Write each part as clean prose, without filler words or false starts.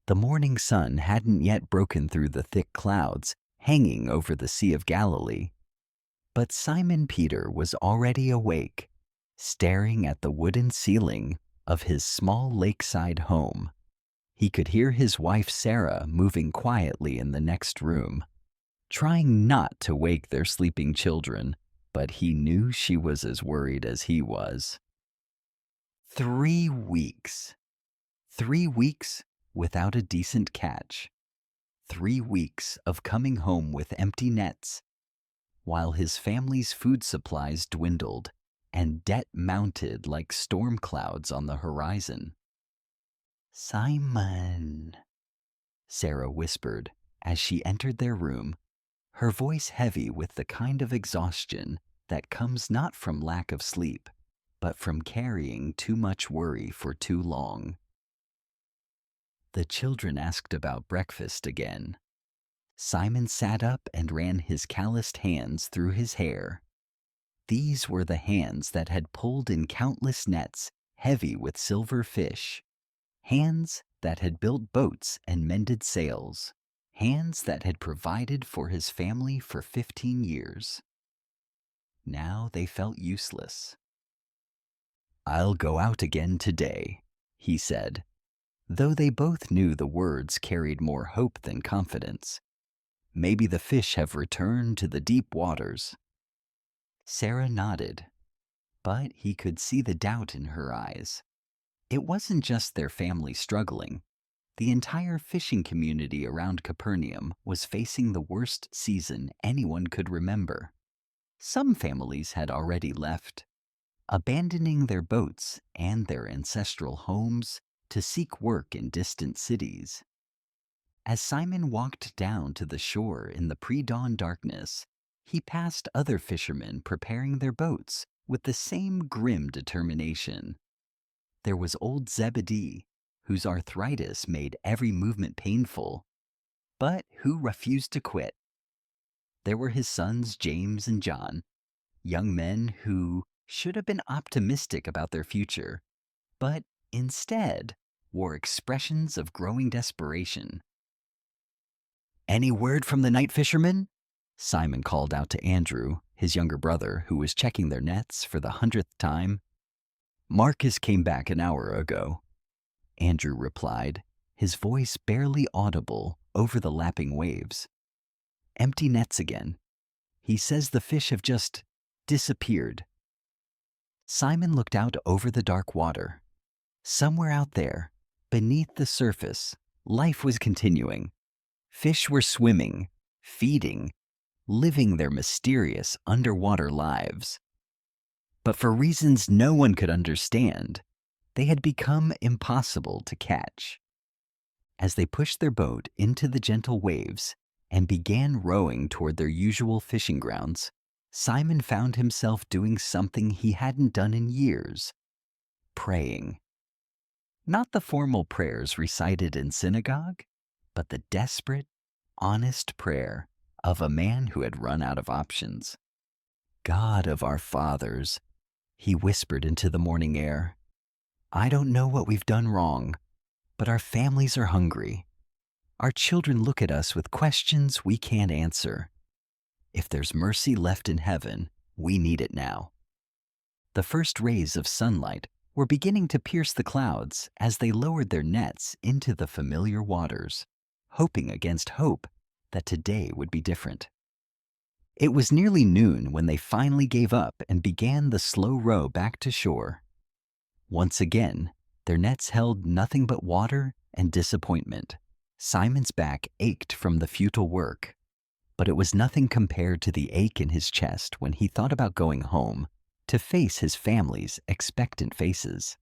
The morning sun hadn't yet broken through the thick clouds hanging over the Sea of Galilee, but Simon Peter was already awake, staring at the wooden ceiling of his small lakeside home. He could hear his wife Sarah moving quietly in the next room, trying not to wake their sleeping children, but he knew she was as worried as he was. 3 weeks. 3 weeks without a decent catch. 3 weeks of coming home with empty nets, while his family's food supplies dwindled and debt mounted like storm clouds on the horizon. "Simon," Sarah whispered as she entered their room, her voice heavy with the kind of exhaustion that comes not from lack of sleep, but from carrying too much worry for too long. The children asked about breakfast again. Simon sat up and ran his calloused hands through his hair. These were the hands that had pulled in countless nets heavy with silver fish, hands that had built boats and mended sails, hands that had provided for his family for 15 years. Now they felt useless. "I'll go out again today," he said, though they both knew the words carried more hope than confidence. "Maybe the fish have returned to the deep waters." Sarah nodded, but he could see the doubt in her eyes. It wasn't just their family struggling. The entire fishing community around Capernaum was facing the worst season anyone could remember. Some families had already left, abandoning their boats and their ancestral homes to seek work in distant cities. As Simon walked down to the shore in the pre-dawn darkness, he passed other fishermen preparing their boats with the same grim determination. There was old Zebedee, whose arthritis made every movement painful, but who refused to quit. There were his sons James and John, young men who should have been optimistic about their future, but instead wore expressions of growing desperation. "Any word from the night fisherman?" Simon called out to Andrew, his younger brother, who was checking their nets for the 100th time. "Marcus came back an hour ago," Andrew replied, his voice barely audible over the lapping waves. "Empty nets again. He says the fish have just disappeared." Simon looked out over the dark water. Somewhere out there, beneath the surface, life was continuing. Fish were swimming, feeding, living their mysterious underwater lives. But for reasons no one could understand, they had become impossible to catch. As they pushed their boat into the gentle waves and began rowing toward their usual fishing grounds, Simon found himself doing something he hadn't done in years: praying. Not the formal prayers recited in synagogue, but the desperate, honest prayer of a man who had run out of options. "God of our fathers," he whispered into the morning air, "I don't know what we've done wrong, but our families are hungry. Our children look at us with questions we can't answer. If there's mercy left in heaven, we need it now." The first rays of sunlight were beginning to pierce the clouds as they lowered their nets into the familiar waters, hoping against hope that today would be different. It was nearly noon when they finally gave up and began the slow row back to shore. Once again, their nets held nothing but water and disappointment. Simon's back ached from the futile work, but it was nothing compared to the ache in his chest when he thought about going home to face his family's expectant faces.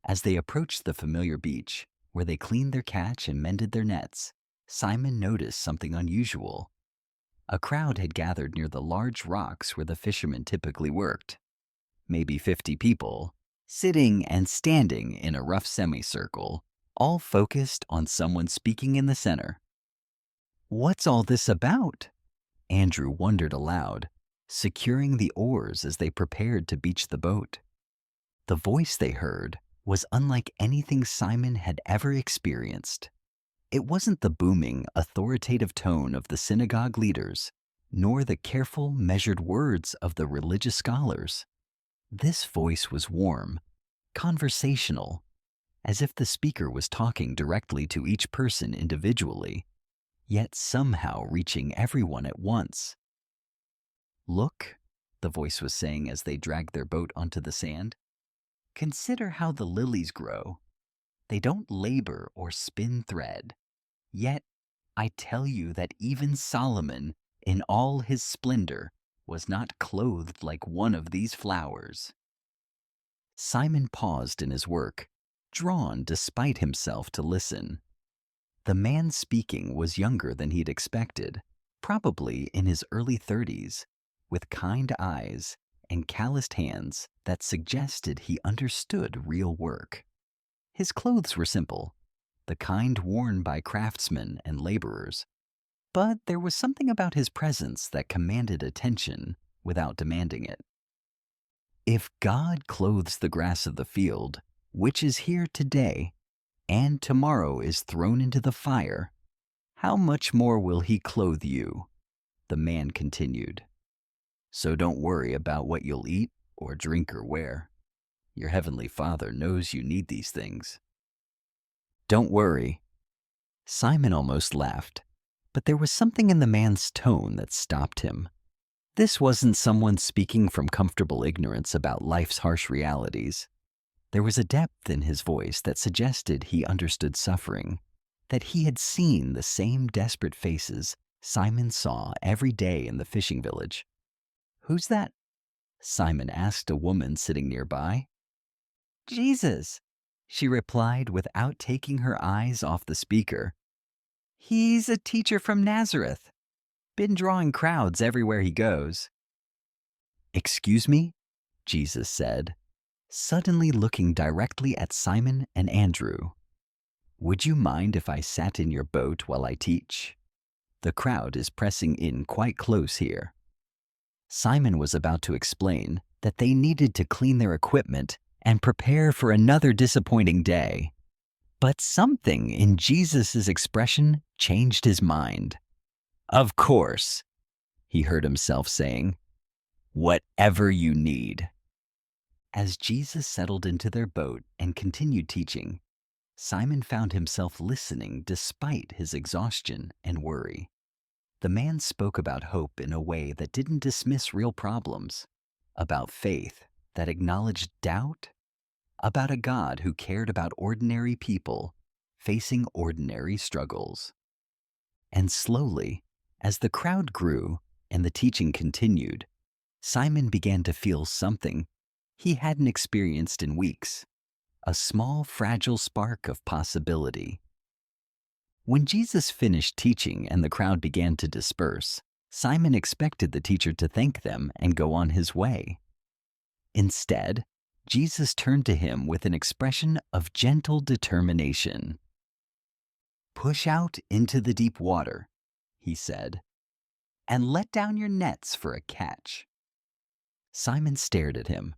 As they approached the familiar beach, where they cleaned their catch and mended their nets, Simon noticed something unusual. A crowd had gathered near the large rocks where the fishermen typically worked. Maybe 50 people, sitting and standing in a rough semicircle, all focused on someone speaking in the center. "What's all this about?" Andrew wondered aloud, securing the oars as they prepared to beach the boat. The voice they heard was unlike anything Simon had ever experienced. It wasn't the booming, authoritative tone of the synagogue leaders, nor the careful, measured words of the religious scholars. This voice was warm, conversational, as if the speaker was talking directly to each person individually, yet somehow reaching everyone at once. "Look," the voice was saying as they dragged their boat onto the sand. "Consider how the lilies grow. They don't labor or spin thread. Yet I tell you that even Solomon, in all his splendor, was not clothed like one of these flowers." Simon paused in his work, drawn despite himself to listen. The man speaking was younger than he'd expected, probably in his early 30s, with kind eyes and calloused hands that suggested he understood real work. His clothes were simple, the kind worn by craftsmen and laborers, but there was something about his presence that commanded attention without demanding it. "If God clothes the grass of the field, which is here today, and tomorrow is thrown into the fire, how much more will he clothe you?" the man continued. "So don't worry about what you'll eat or drink or wear. Your heavenly Father knows you need these things." "Don't worry." Simon almost laughed, but there was something in the man's tone that stopped him. This wasn't someone speaking from comfortable ignorance about life's harsh realities. There was a depth in his voice that suggested he understood suffering, that he had seen the same desperate faces Simon saw every day in the fishing village. "Who's that?" Simon asked a woman sitting nearby. "Jesus," she replied without taking her eyes off the speaker. "He's a teacher from Nazareth. Been drawing crowds everywhere he goes." "Excuse me?" Jesus said, suddenly looking directly at Simon and Andrew. "Would you mind if I sat in your boat while I teach? The crowd is pressing in quite close here." Simon was about to explain that they needed to clean their equipment and prepare for another disappointing day. But something in Jesus' expression changed his mind. "Of course," he heard himself saying, "whatever you need." As Jesus settled into their boat and continued teaching, Simon found himself listening despite his exhaustion and worry. The man spoke about hope in a way that didn't dismiss real problems, about faith that acknowledged doubt, about a God who cared about ordinary people facing ordinary struggles. And slowly, as the crowd grew and the teaching continued, Simon began to feel something he hadn't experienced in weeks, a small, fragile spark of possibility. When Jesus finished teaching and the crowd began to disperse, Simon expected the teacher to thank them and go on his way. Instead, Jesus turned to him with an expression of gentle determination. "Push out into the deep water," he said, "and let down your nets for a catch." Simon stared at him.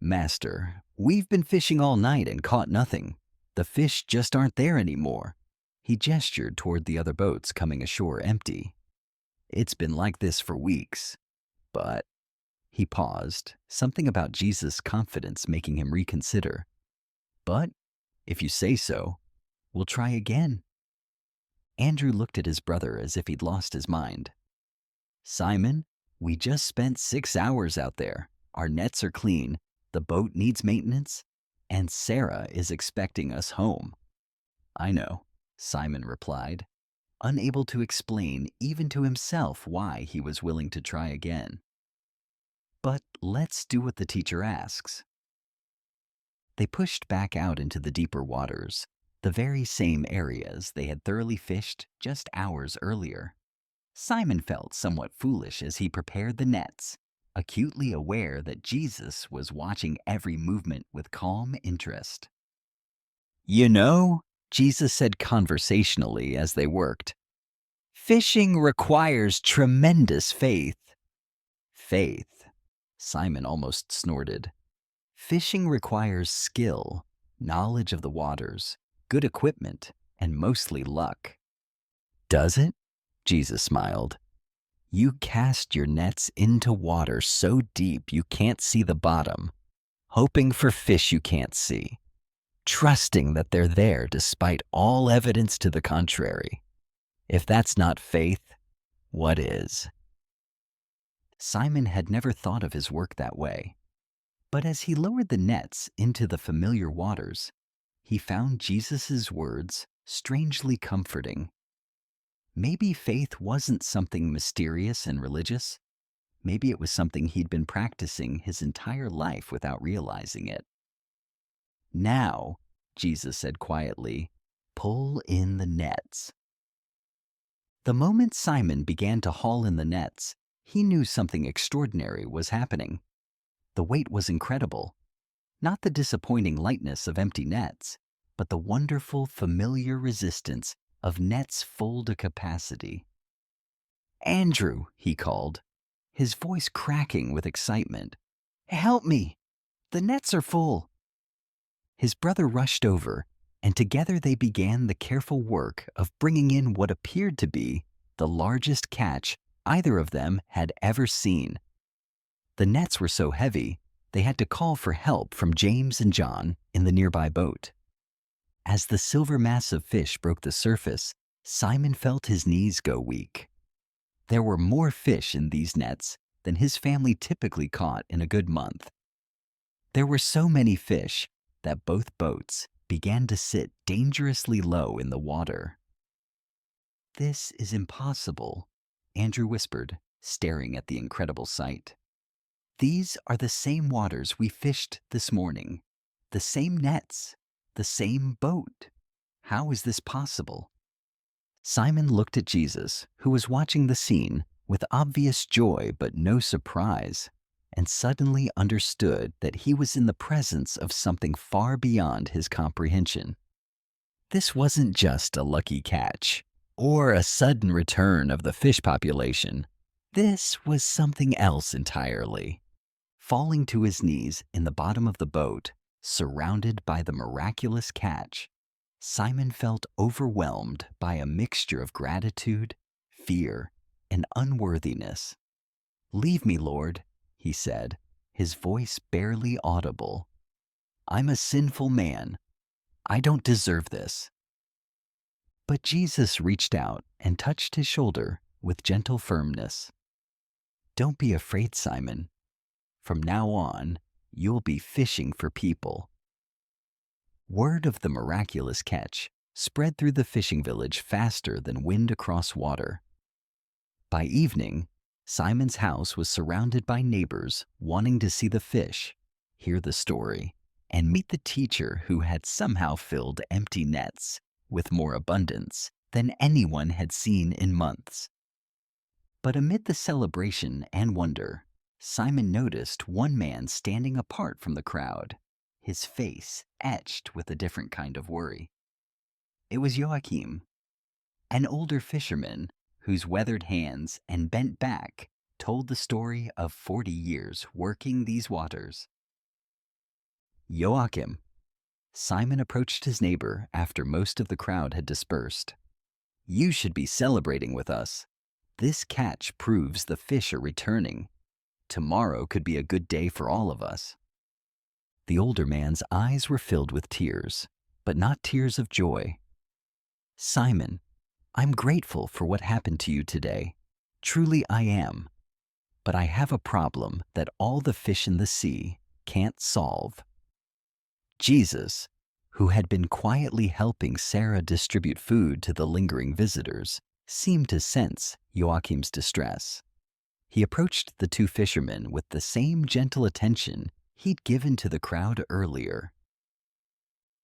"Master, we've been fishing all night and caught nothing. The fish just aren't there anymore." He gestured toward the other boats coming ashore empty. "It's been like this for weeks, but—" He paused, something about Jesus' confidence making him reconsider. "But if you say so, we'll try again." Andrew looked at his brother as if he'd lost his mind. "Simon, we just spent 6 hours out there. Our nets are clean, the boat needs maintenance, and Sarah is expecting us home." "I know," Simon replied, unable to explain even to himself why he was willing to try again. "But let's do what the teacher asks." They pushed back out into the deeper waters, the very same areas they had thoroughly fished just hours earlier. Simon felt somewhat foolish as he prepared the nets, acutely aware that Jesus was watching every movement with calm interest. "You know," Jesus said conversationally as they worked, "fishing requires tremendous faith." "Faith?" Simon almost snorted. "Fishing requires skill, knowledge of the waters, good equipment, and mostly luck. Does it? Jesus smiled. You cast your nets into water so deep you can't see the bottom, hoping for fish you can't see, trusting that they're there despite all evidence to the contrary. If that's not faith, what is? Simon had never thought of his work that way, but as he lowered the nets into the familiar waters, he found Jesus' words strangely comforting. Maybe faith wasn't something mysterious and religious. Maybe it was something he'd been practicing his entire life without realizing it. Now, Jesus said quietly, pull in the nets. The moment Simon began to haul in the nets, he knew something extraordinary was happening. The weight was incredible. Not the disappointing lightness of empty nets, but the wonderful, familiar resistance of nets full to capacity. Andrew, he called, his voice cracking with excitement. Help me! The nets are full. His brother rushed over, and together they began the careful work of bringing in what appeared to be the largest catch either of them had ever seen. The nets were so heavy, they had to call for help from James and John in the nearby boat. As the silver mass of fish broke the surface, Simon felt his knees go weak. There were more fish in these nets than his family typically caught in a good month. There were so many fish that both boats began to sit dangerously low in the water. This is impossible, Andrew whispered, staring at the incredible sight. These are the same waters we fished this morning, the same nets, the same boat. How is this possible? Simon looked at Jesus, who was watching the scene with obvious joy but no surprise, and suddenly understood that he was in the presence of something far beyond his comprehension. This wasn't just a lucky catch, or a sudden return of the fish population. This was something else entirely. Falling to his knees in the bottom of the boat, surrounded by the miraculous catch, Simon felt overwhelmed by a mixture of gratitude, fear, and unworthiness. Leave me, Lord, he said, his voice barely audible. I'm a sinful man. I don't deserve this. But Jesus reached out and touched his shoulder with gentle firmness. Don't be afraid, Simon. From now on, you'll be fishing for people. Word of the miraculous catch spread through the fishing village faster than wind across water. By evening, Simon's house was surrounded by neighbors wanting to see the fish, hear the story, and meet the teacher who had somehow filled empty nets with more abundance than anyone had seen in months. But amid the celebration and wonder, Simon noticed one man standing apart from the crowd, his face etched with a different kind of worry. It was Joachim, an older fisherman whose weathered hands and bent back told the story of 40 years working these waters. Joachim. Simon approached his neighbor after most of the crowd had dispersed. You should be celebrating with us. This catch proves the fish are returning. Tomorrow could be a good day for all of us. The older man's eyes were filled with tears, but not tears of joy. Simon, I'm grateful for what happened to you today. Truly I am. But I have a problem that all the fish in the sea can't solve. Jesus, who had been quietly helping Sarah distribute food to the lingering visitors, seemed to sense Joachim's distress. He approached the two fishermen with the same gentle attention he'd given to the crowd earlier.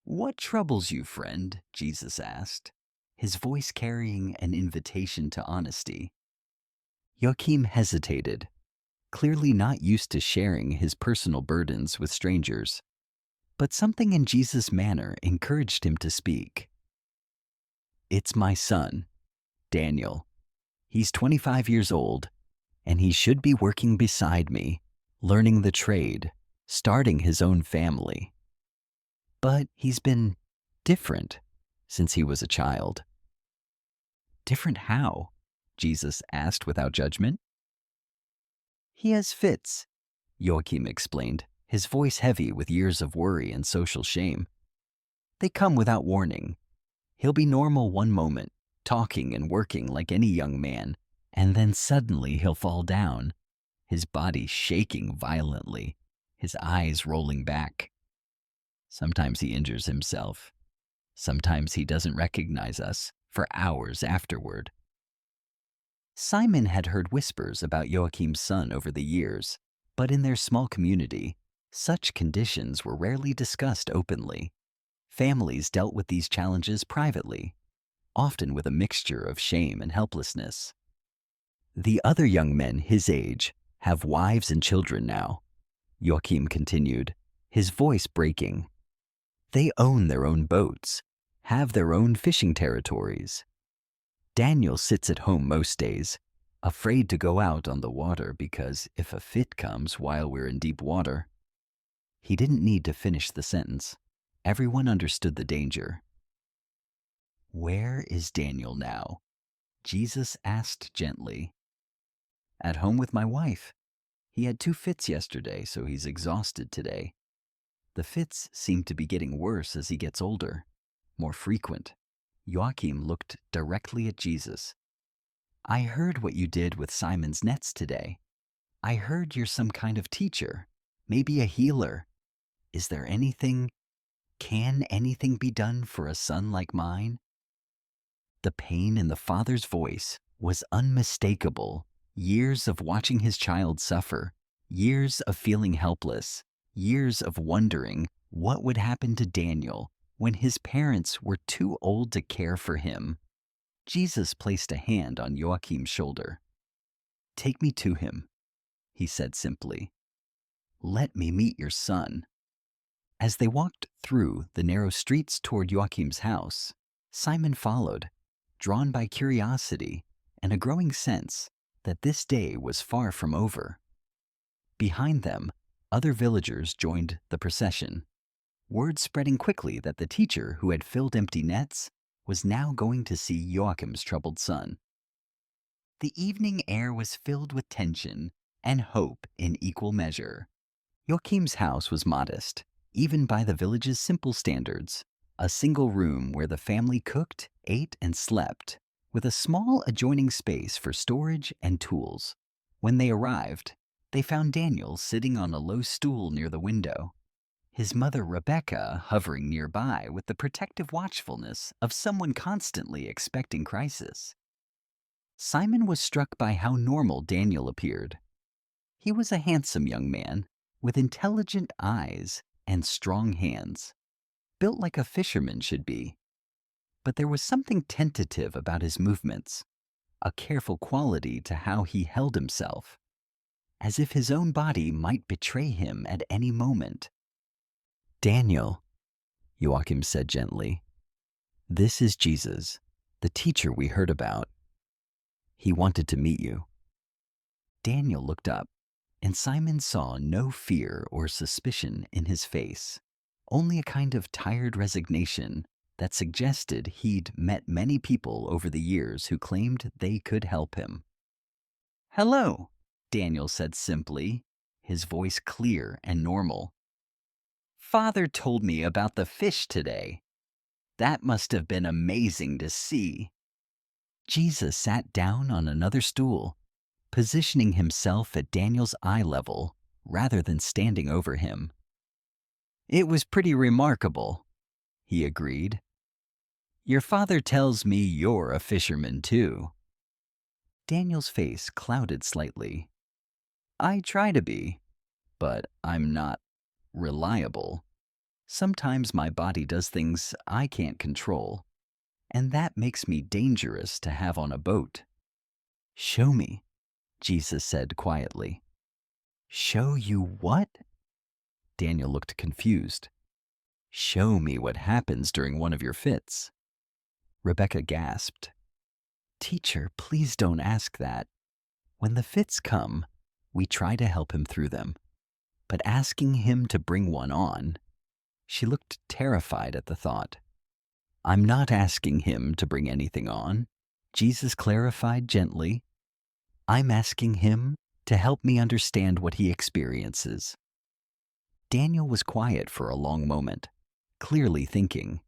What troubles you, friend? Jesus asked, his voice carrying an invitation to honesty. Joachim hesitated, clearly not used to sharing his personal burdens with strangers. But something in Jesus' manner encouraged him to speak. It's my son, Daniel. He's 25 years old, and he should be working beside me, learning the trade, starting his own family. But he's been different, since he was a child. Different how? Jesus asked without judgment. He has fits, Joachim explained, his voice heavy with years of worry and social shame. They come without warning. He'll be normal one moment, talking and working like any young man, and then suddenly he'll fall down, his body shaking violently, his eyes rolling back. Sometimes he injures himself. Sometimes he doesn't recognize us for hours afterward. Simon had heard whispers about Joachim's son over the years, but in their small community, such conditions were rarely discussed openly. Families dealt with these challenges privately, often with a mixture of shame and helplessness. The other young men his age have wives and children now, Joachim continued, his voice breaking. They own their own boats, have their own fishing territories. Daniel sits at home most days, afraid to go out on the water because if a fit comes while we're in deep water. He didn't need to finish the sentence. Everyone understood the danger. Where is Daniel now? Jesus asked gently. At home with my wife. He had 2 fits yesterday, so he's exhausted today. The fits seem to be getting worse as he gets older, more frequent. Joachim looked directly at Jesus. I heard what you did with Simon's nets today. I heard you're some kind of teacher, maybe a healer. Is there anything, can anything be done for a son like mine? The pain in the father's voice was unmistakable. Years of watching his child suffer, years of feeling helpless, years of wondering what would happen to Daniel when his parents were too old to care for him. Jesus placed a hand on Joachim's shoulder. Take me to him, he said simply. Let me meet your son. As they walked through the narrow streets toward Joachim's house, Simon followed, drawn by curiosity and a growing sense that this day was far from over. Behind them, other villagers joined the procession, word spreading quickly that the teacher who had filled empty nets was now going to see Joachim's troubled son. The evening air was filled with tension and hope in equal measure. Joachim's house was modest, even by the village's simple standards, a single room where the family cooked, ate, and slept, with a small adjoining space for storage and tools. When they arrived, they found Daniel sitting on a low stool near the window, his mother Rebecca hovering nearby with the protective watchfulness of someone constantly expecting crisis. Simon was struck by how normal Daniel appeared. He was a handsome young man with intelligent eyes and strong hands, built like a fisherman should be. But there was something tentative about his movements, a careful quality to how he held himself, as if his own body might betray him at any moment. Daniel, Joachim said gently, this is Jesus, the teacher we heard about. He wanted to meet you. Daniel looked up, and Simon saw no fear or suspicion in his face, only a kind of tired resignation that suggested he'd met many people over the years who claimed they could help him. Hello, Daniel said simply, his voice clear and normal. Father told me about the fish today. That must have been amazing to see. Jesus sat down on another stool, positioning himself at Daniel's eye level rather than standing over him. It was pretty remarkable, he agreed. Your father tells me you're a fisherman too. Daniel's face clouded slightly. I try to be, but I'm not reliable. Sometimes my body does things I can't control, and that makes me dangerous to have on a boat. Show me, Jesus said quietly. Show you what? Daniel looked confused. Show me what happens during one of your fits. Rebecca gasped. Teacher, please don't ask that. When the fits come, we try to help him through them. But asking him to bring one on, she looked terrified at the thought. I'm not asking him to bring anything on, Jesus clarified gently. I'm asking him to help me understand what he experiences. Daniel was quiet for a long moment, clearly thinking.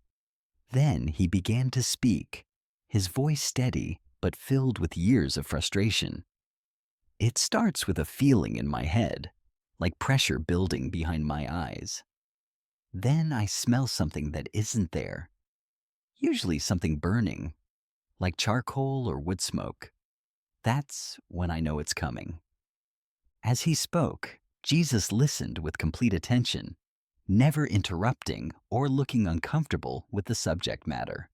Then he began to speak, his voice steady but filled with years of frustration. It starts with a feeling in my head, like pressure building behind my eyes. Then I smell something that isn't there, usually something burning, like charcoal or wood smoke. That's when I know it's coming. As he spoke, Jesus listened with complete attention, never interrupting or looking uncomfortable with the subject matter.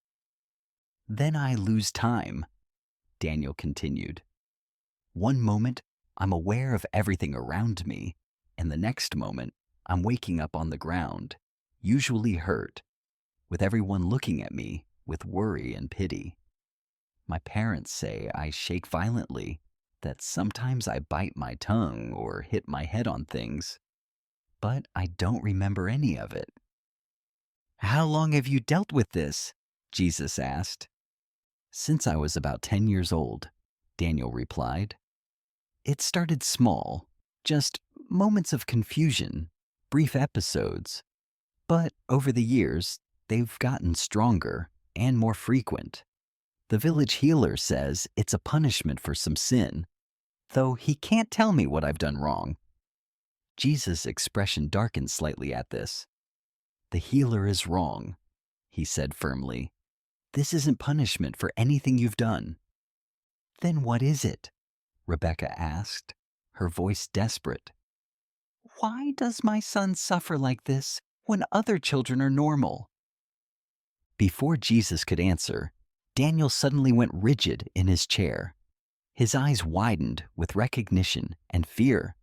Then I lose time, Daniel continued. One moment, I'm aware of everything around me, and the next moment, I'm waking up on the ground, usually hurt, with everyone looking at me with worry and pity. My parents say I shake violently, that sometimes I bite my tongue or hit my head on things, but I don't remember any of it. How long have you dealt with this? Jesus asked. Since I was about 10 years old, Daniel replied. It started small, just moments of confusion, brief episodes. But over the years, they've gotten stronger and more frequent. The village healer says it's a punishment for some sin, though he can't tell me what I've done wrong. Jesus' expression darkened slightly at this. The healer is wrong, he said firmly. This isn't punishment for anything you've done. Then what is it? Rebecca asked, her voice desperate. Why does my son suffer like this when other children are normal? Before Jesus could answer, Daniel suddenly went rigid in his chair. His eyes widened with recognition and fear.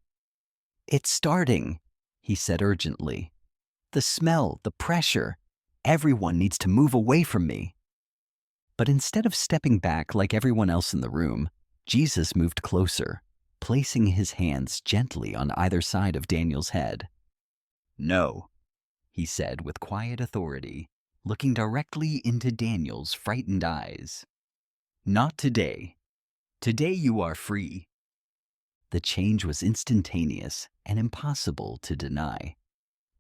It's starting, he said urgently. The smell, the pressure. Everyone needs to move away from me. But instead of stepping back like everyone else in the room, Jesus moved closer, placing his hands gently on either side of Daniel's head. No, he said with quiet authority, looking directly into Daniel's frightened eyes. Not today. Today you are free. The change was instantaneous and impossible to deny.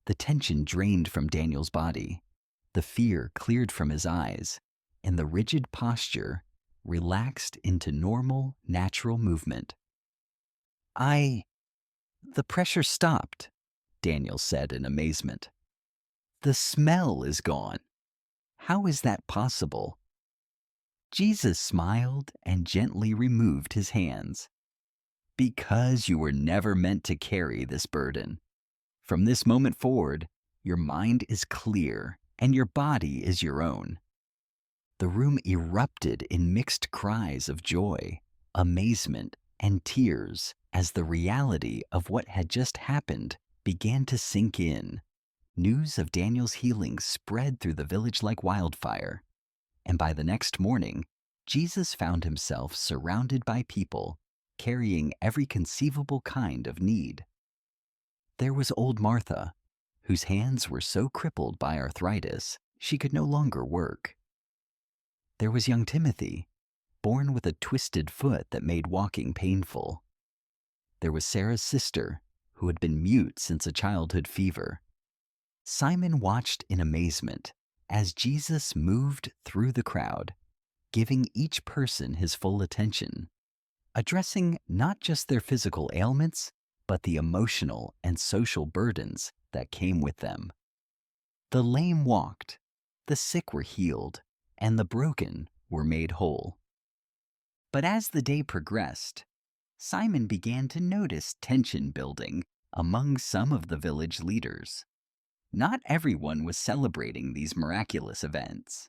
The tension drained from Daniel's body, the fear cleared from his eyes, and the rigid posture relaxed into normal, natural movement. The pressure stopped, Daniel said in amazement. The smell is gone. How is that possible? Jesus smiled and gently removed his hands. Because you were never meant to carry this burden. From this moment forward, your mind is clear and your body is your own. The room erupted in mixed cries of joy, amazement, and tears as the reality of what had just happened began to sink in. News of Daniel's healing spread through the village like wildfire, and by the next morning, Jesus found himself surrounded by people carrying every conceivable kind of need. There was old Martha, whose hands were so crippled by arthritis she could no longer work. There was young Timothy, born with a twisted foot that made walking painful. There was Sarah's sister, who had been mute since a childhood fever. Simon watched in amazement as Jesus moved through the crowd, giving each person his full attention, addressing not just their physical ailments, but the emotional and social burdens that came with them. The lame walked, the sick were healed, and the broken were made whole. But as the day progressed, Simon began to notice tension building among some of the village leaders. Not everyone was celebrating these miraculous events.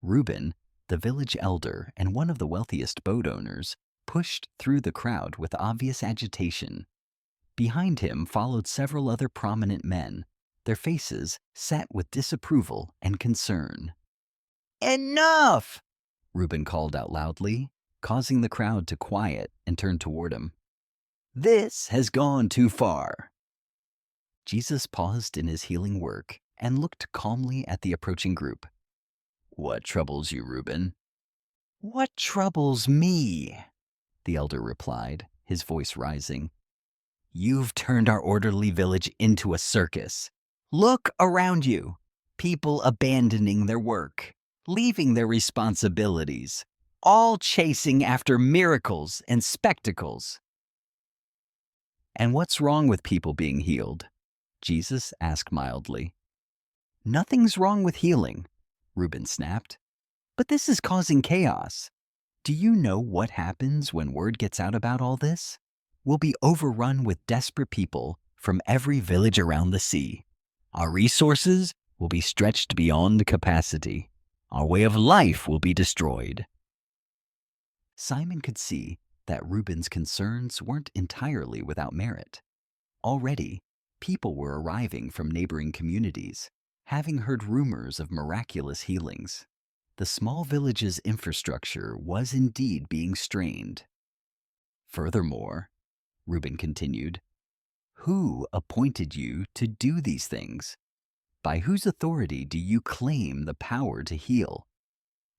Reuben, the village elder and one of the wealthiest boat owners, pushed through the crowd with obvious agitation. Behind him followed several other prominent men, their faces set with disapproval and concern. Enough! Reuben called out loudly, causing the crowd to quiet and turn toward him. This has gone too far. Jesus paused in his healing work and looked calmly at the approaching group. What troubles you, Reuben? What troubles me? The elder replied, his voice rising. You've turned our orderly village into a circus. Look around you. People abandoning their work, leaving their responsibilities, all chasing after miracles and spectacles. And what's wrong with people being healed? Jesus asked mildly. Nothing's wrong with healing, Reuben snapped. But this is causing chaos. Do you know what happens when word gets out about all this? We'll be overrun with desperate people from every village around the sea. Our resources will be stretched beyond capacity. Our way of life will be destroyed. Simon could see that Reuben's concerns weren't entirely without merit. Already, people were arriving from neighboring communities, having heard rumors of miraculous healings. The small village's infrastructure was indeed being strained. Furthermore, Reuben continued, who appointed you to do these things? By whose authority do you claim the power to heal?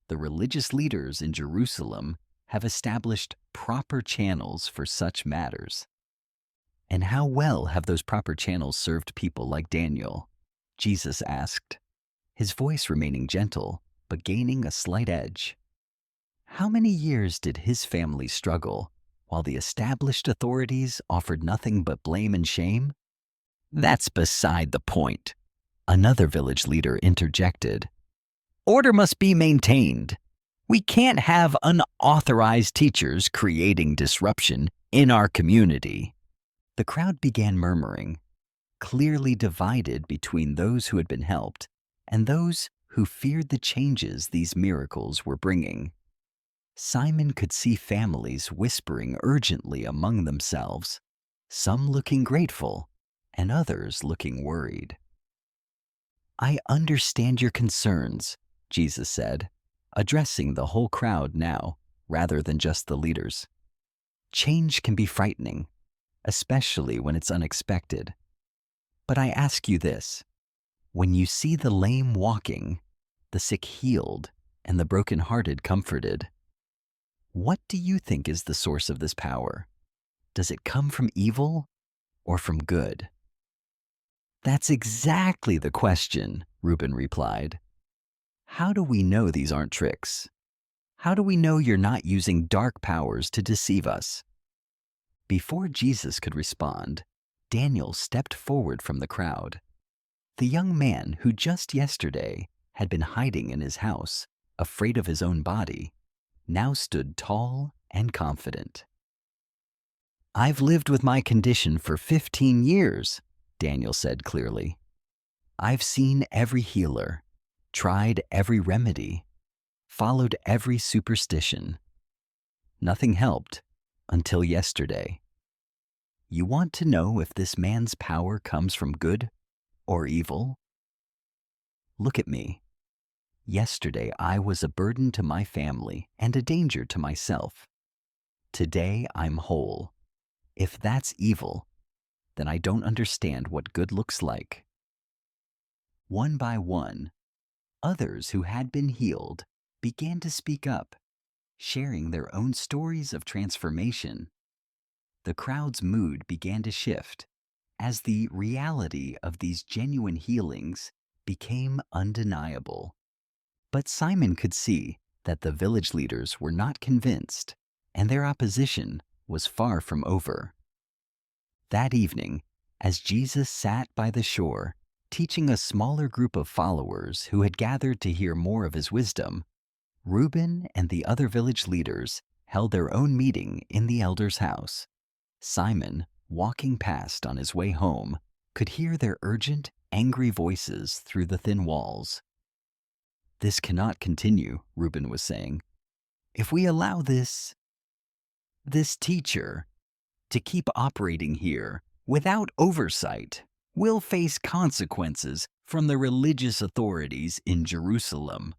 The religious leaders in Jerusalem have established proper channels for such matters. And how well have those proper channels served people like Daniel? Jesus asked, his voice remaining gentle, but gaining a slight edge. How many years did his family struggle, while the established authorities offered nothing but blame and shame? That's beside the point. Another village leader interjected. Order must be maintained. We can't have unauthorized teachers creating disruption in our community. The crowd began murmuring, clearly divided between those who had been helped and those who feared the changes these miracles were bringing. Simon could see families whispering urgently among themselves, some looking grateful and others looking worried. I understand your concerns, Jesus said, addressing the whole crowd now rather than just the leaders. Change can be frightening, especially when it's unexpected. But I ask you this, when you see the lame walking, the sick healed, and the brokenhearted comforted, what do you think is the source of this power? Does it come from evil or from good? That's exactly the question, Reuben replied. How do we know these aren't tricks? How do we know you're not using dark powers to deceive us? Before Jesus could respond, Daniel stepped forward from the crowd. The young man who just yesterday had been hiding in his house, afraid of his own body, now stood tall and confident. I've lived with my condition for 15 years, Daniel said clearly. I've seen every healer, tried every remedy, followed every superstition. Nothing helped until yesterday. You want to know if this man's power comes from good or evil? Look at me. Yesterday I was a burden to my family and a danger to myself. Today I'm whole. If that's evil, then I don't understand what good looks like. One by one, others who had been healed began to speak up, sharing their own stories of transformation. The crowd's mood began to shift as the reality of these genuine healings became undeniable. But Simon could see that the village leaders were not convinced, and their opposition was far from over. That evening, as Jesus sat by the shore, teaching a smaller group of followers who had gathered to hear more of his wisdom, Reuben and the other village leaders held their own meeting in the elder's house. Simon, walking past on his way home, could hear their urgent, angry voices through the thin walls. This cannot continue, Reuben was saying. If we allow this teacher to keep operating here without oversight, we'll face consequences from the religious authorities in Jerusalem.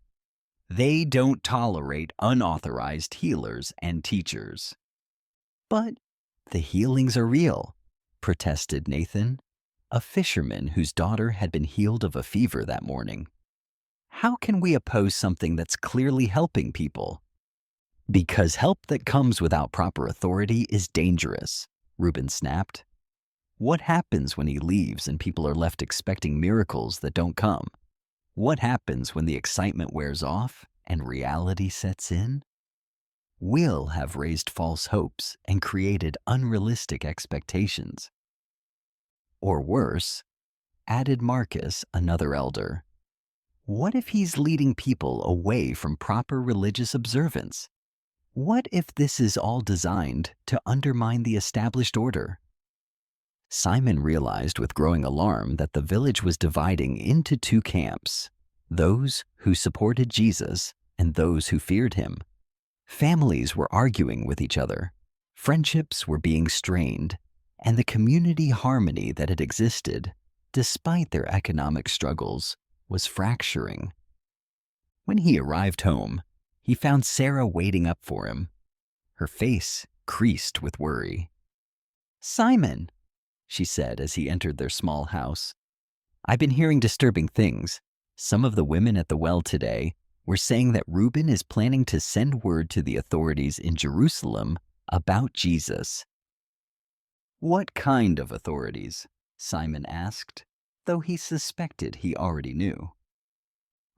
They don't tolerate unauthorized healers and teachers. But the healings are real, protested Nathan, a fisherman whose daughter had been healed of a fever that morning. How can we oppose something that's clearly helping people? Because help that comes without proper authority is dangerous, Reuben snapped. What happens when he leaves and people are left expecting miracles that don't come? What happens when the excitement wears off and reality sets in? We'll have raised false hopes and created unrealistic expectations. Or worse, added Marcus, another elder. What if he's leading people away from proper religious observance? What if this is all designed to undermine the established order? Simon realized with growing alarm that the village was dividing into two camps, those who supported Jesus and those who feared him. Families were arguing with each other, friendships were being strained, and the community harmony that had existed, despite their economic struggles, was fracturing. When he arrived home, he found Sarah waiting up for him, her face creased with worry. "Simon," she said as he entered their small house, "I've been hearing disturbing things. Some of the women at the well today were saying that Reuben is planning to send word to the authorities in Jerusalem about Jesus." "What kind of authorities?" Simon asked, though he suspected he already knew.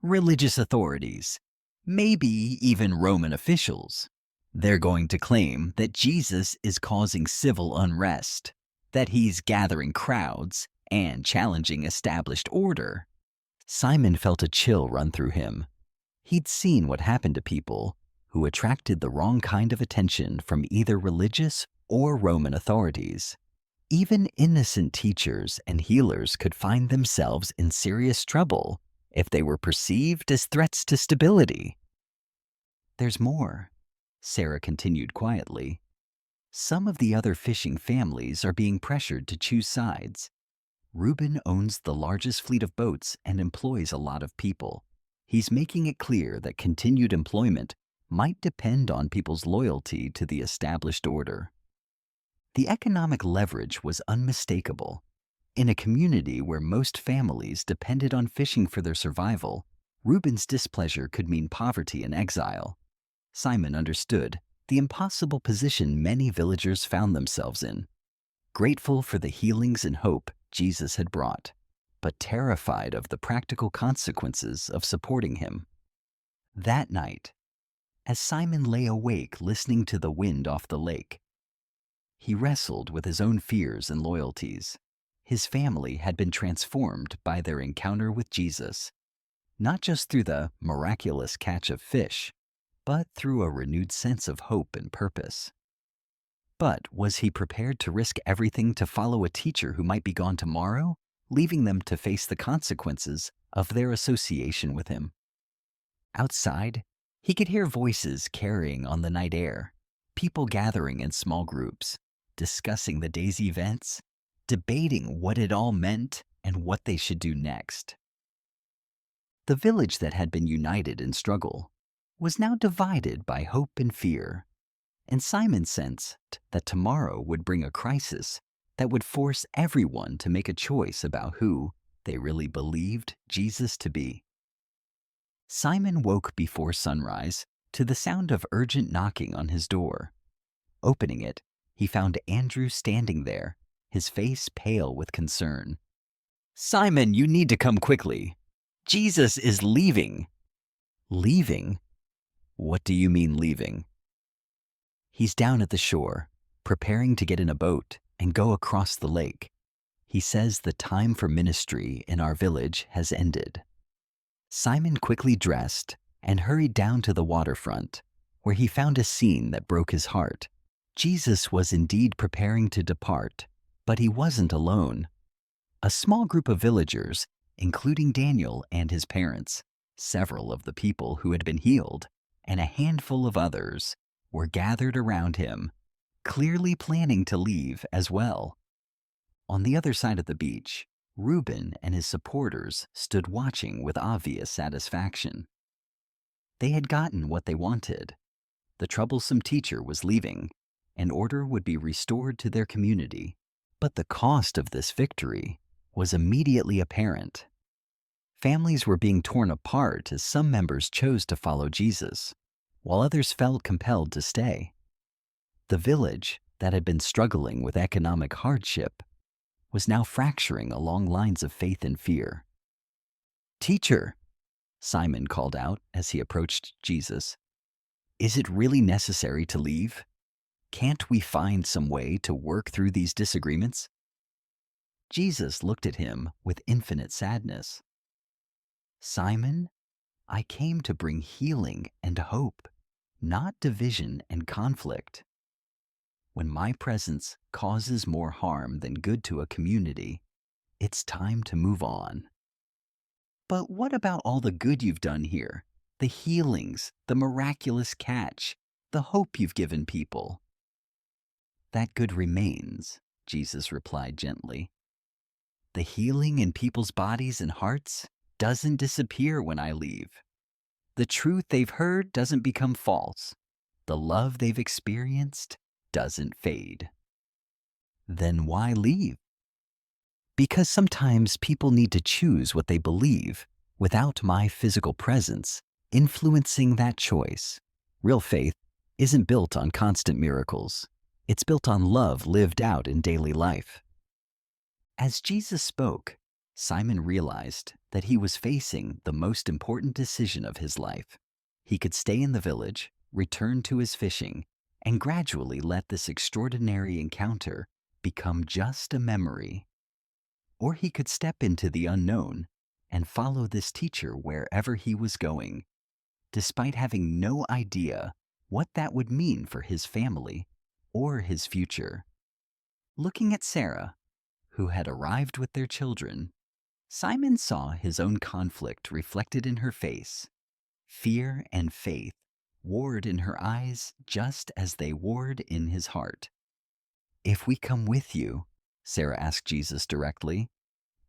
"Religious authorities, maybe even Roman officials. They're going to claim that Jesus is causing civil unrest, that he's gathering crowds and challenging established order." Simon felt a chill run through him. He'd seen what happened to people who attracted the wrong kind of attention from either religious or Roman authorities. Even innocent teachers and healers could find themselves in serious trouble if they were perceived as threats to stability. "There's more," Sarah continued quietly. "Some of the other fishing families are being pressured to choose sides. Reuben owns the largest fleet of boats and employs a lot of people. He's making it clear that continued employment might depend on people's loyalty to the established order." The economic leverage was unmistakable. In a community where most families depended on fishing for their survival, Reuben's displeasure could mean poverty and exile. Simon understood the impossible position many villagers found themselves in, grateful for the healings and hope Jesus had brought, but terrified of the practical consequences of supporting him. That night, as Simon lay awake listening to the wind off the lake, he wrestled with his own fears and loyalties. His family had been transformed by their encounter with Jesus, not just through the miraculous catch of fish, but through a renewed sense of hope and purpose. But was he prepared to risk everything to follow a teacher who might be gone tomorrow, leaving them to face the consequences of their association with him? Outside, he could hear voices carrying on the night air, people gathering in small groups, discussing the day's events, debating what it all meant and what they should do next. The village that had been united in struggle was now divided by hope and fear, and Simon sensed that tomorrow would bring a crisis that would force everyone to make a choice about who they really believed Jesus to be. Simon woke before sunrise to the sound of urgent knocking on his door. Opening it, he found Andrew standing there, his face pale with concern. "Simon, you need to come quickly. Jesus is leaving." "Leaving? What do you mean leaving?" "He's down at the shore, preparing to get in a boat and go across the lake. He says the time for ministry in our village has ended." Simon quickly dressed and hurried down to the waterfront, where he found a scene that broke his heart. Jesus was indeed preparing to depart, but he wasn't alone. A small group of villagers, including Daniel and his parents, several of the people who had been healed, and a handful of others, were gathered around him, clearly planning to leave as well. On the other side of the beach, Reuben and his supporters stood watching with obvious satisfaction. They had gotten what they wanted. The troublesome teacher was leaving, and order would be restored to their community. But the cost of this victory was immediately apparent. Families were being torn apart as some members chose to follow Jesus, while others felt compelled to stay. The village, that had been struggling with economic hardship, was now fracturing along lines of faith and fear. "Teacher," Simon called out as he approached Jesus, "is it really necessary to leave? Can't we find some way to work through these disagreements?" Jesus looked at him with infinite sadness. "Simon, I came to bring healing and hope, not division and conflict. When my presence causes more harm than good to a community, it's time to move on." "But what about all the good you've done here? The healings, the miraculous catch, the hope you've given people?" "That good remains," Jesus replied gently. "The healing in people's bodies and hearts doesn't disappear when I leave. The truth they've heard doesn't become false. The love they've experienced doesn't fade." "Then why leave?" "Because sometimes people need to choose what they believe without my physical presence influencing that choice. Real faith isn't built on constant miracles. It's built on love lived out in daily life." As Jesus spoke, Simon realized that he was facing the most important decision of his life. He could stay in the village, return to his fishing, and gradually let this extraordinary encounter become just a memory. Or he could step into the unknown and follow this teacher wherever he was going, despite having no idea what that would mean for his family or his future. Looking at Sarah, who had arrived with their children, Simon saw his own conflict reflected in her face. Fear and faith warred in her eyes just as they warred in his heart. "If we come with you," Sarah asked Jesus directly,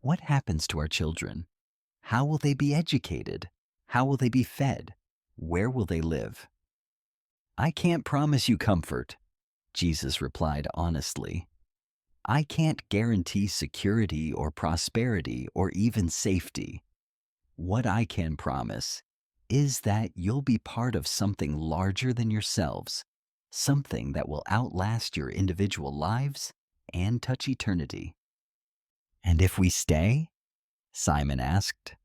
"what happens to our children? How will they be educated? How will they be fed? Where will they live?" "I can't promise you comfort," Jesus replied honestly. "I can't guarantee security or prosperity or even safety. What I can promise is that you'll be part of something larger than yourselves, something that will outlast your individual lives and touch eternity." "And if we stay?" Simon asked.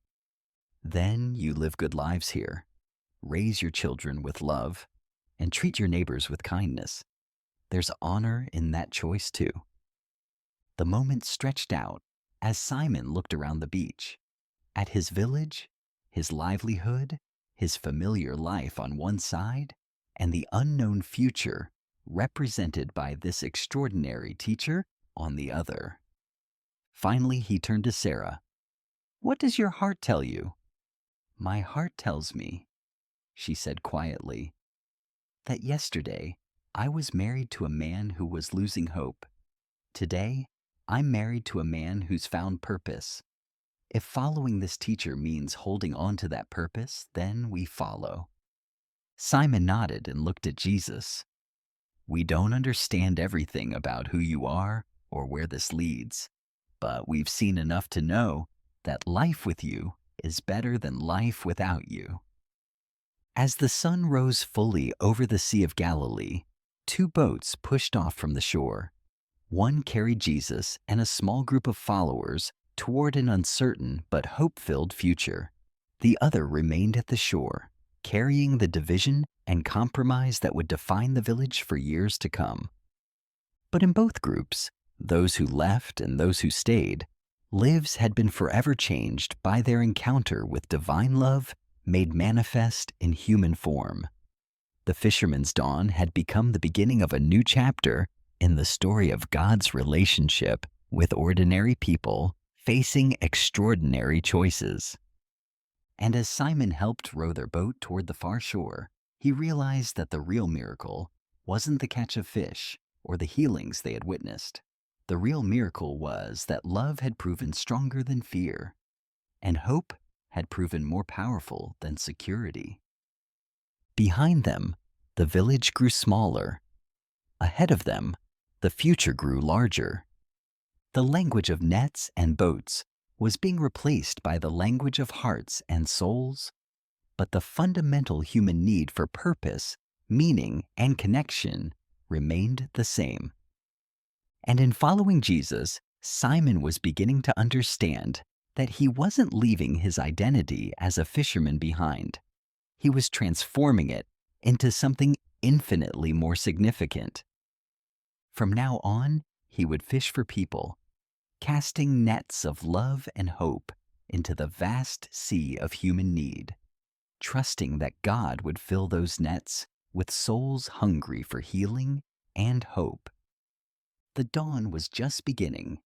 "Then you live good lives here, raise your children with love, and treat your neighbors with kindness. There's honor in that choice too." The moment stretched out as Simon looked around the beach, at his village, his livelihood, his familiar life on one side, and the unknown future represented by this extraordinary teacher on the other. Finally, he turned to Sarah. "What does your heart tell you?" "My heart tells me," she said quietly, "that yesterday I was married to a man who was losing hope. Today, I'm married to a man who's found purpose. If following this teacher means holding on to that purpose, then we follow." Simon nodded and looked at Jesus. "We don't understand everything about who you are or where this leads, but we've seen enough to know that life with you is better than life without you." As the sun rose fully over the Sea of Galilee, two boats pushed off from the shore. One carried Jesus and a small group of followers toward an uncertain but hope-filled future. The other remained at the shore, carrying the division and compromise that would define the village for years to come. But in both groups, those who left and those who stayed, lives had been forever changed by their encounter with divine love made manifest in human form. The fisherman's dawn had become the beginning of a new chapter in the story of God's relationship with ordinary people facing extraordinary choices. And as Simon helped row their boat toward the far shore, he realized that the real miracle wasn't the catch of fish or the healings they had witnessed. The real miracle was that love had proven stronger than fear, and hope had proven more powerful than security. Behind them, the village grew smaller. Ahead of them, the future grew larger. The language of nets and boats was being replaced by the language of hearts and souls, but the fundamental human need for purpose, meaning, and connection remained the same. And in following Jesus, Simon was beginning to understand that he wasn't leaving his identity as a fisherman behind. He was transforming it into something infinitely more significant. From now on, he would fish for people, casting nets of love and hope into the vast sea of human need, trusting that God would fill those nets with souls hungry for healing and hope. The dawn was just beginning,